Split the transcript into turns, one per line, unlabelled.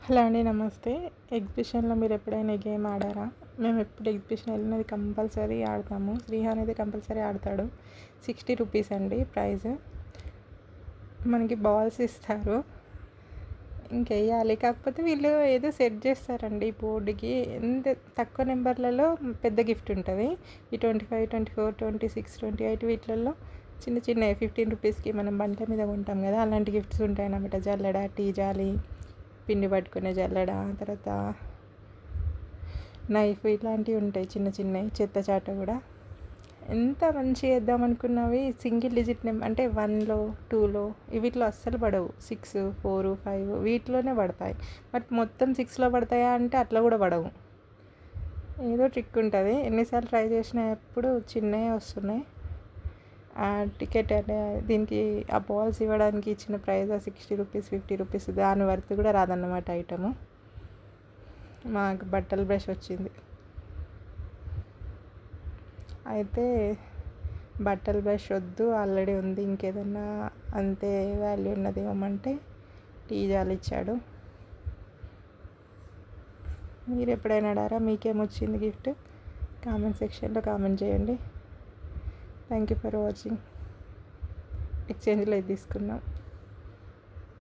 Hello అండి, నమస్తే. ఎగ్జిబిషన్లో మీరు ఎప్పుడైనా ఈ గేమ్ ఆడారా? మేము ఎప్పుడు ఎగ్జిబిషన్ వెళ్ళినది కంపల్సరీ ఆడతాము. శ్రీహాన్ అయితే కంపల్సరీ ఆడతాడు. 60 రూపీస్ అండి ప్రైజ్. మనకి బాల్స్ ఇస్తారు, ఇంకెయ్యాలి. కాకపోతే వీళ్ళు ఏదో సెట్ చేస్తారండి బోర్డుకి. ఎంత తక్కువ నెంబర్లలో పెద్ద గిఫ్ట్ ఉంటుంది. ఈ 25, 24, 26, 28 వీటిలలో చిన్న చిన్న 15 రూపీస్కి మనం బండ్ల మీద కొంటాం కదా, అలాంటి గిఫ్ట్స్ ఉంటాయి అన్నమాట. జల్లెడ, టీ జాలి, పిండి పట్టుకునే జల్లెడ, తర్వాత నైఫ్, ఇట్లాంటివి ఉంటాయి చిన్న చిన్నవి. చెత్త చాట కూడా ఎంత మంచిగా వేద్దాం అనుకున్నవి సింగిల్ డిజిట్ నెంబర్ అంటే 1లో 2లో వీటిలో అస్సలు పడవు. 6, 4, 5 వీటిలోనే పడతాయి. బట్ మొత్తం 6లో పడతాయా అంటే అట్లా కూడా పడవు. ఏదో ట్రిక్ ఉంటుంది. ఎన్నిసార్లు ట్రై చేసినా ఎప్పుడు చిన్నవి వస్తున్నాయి. ఆ టికెట్ అంటే దీనికి ఆ బాల్స్ ఇవ్వడానికి ఇచ్చిన ప్రైస్ 60 రూపీస్, 50 రూపీస్. దాని వర్త్ కూడా రాదన్నమాట ఐటము. మాకు బట్టల బ్రష్ వచ్చింది. అయితే బట్టల బ్రష్ వద్దు, ఆల్రెడీ ఉంది, ఇంకేదన్నా అంతే వాల్యూ ఉన్నది ఇవ్వమంటే టీ జాలి ఇచ్చాడు. మీరు ఎప్పుడైనా ఆడారా? మీకేమొచ్చింది గిఫ్ట్? కామెంట్ సెక్షన్లో కామెంట్ చేయండి. Thank you for watching. ఎక్స్చేంజ్లో ఇది తీసుకున్నాం.